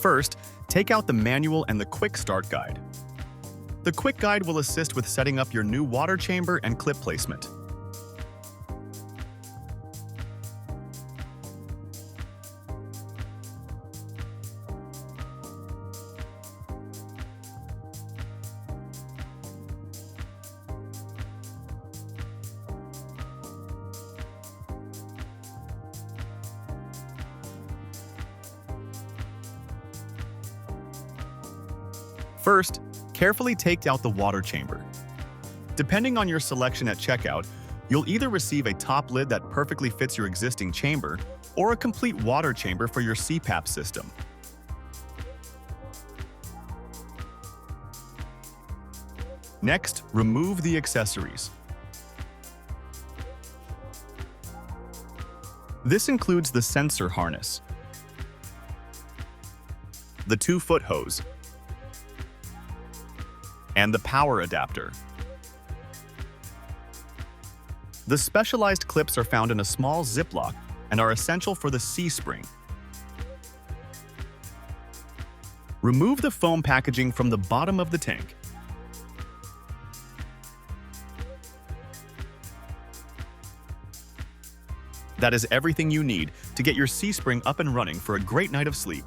First, take out the manual and the quick start guide. The quick guide will assist with setting up your new water chamber and clip placement. First, carefully take out the water chamber. Depending on your selection at checkout, you'll either receive a top lid that perfectly fits your existing chamber or a complete water chamber for your CPAP system. Next, remove the accessories. This includes the sensor harness, the 2-foot hose, and the power adapter. The specialized clips are found in a small Ziploc and are essential for the CSpring. Remove the foam packaging from the bottom of the tank. That is everything you need to get your CSpring up and running for a great night of sleep.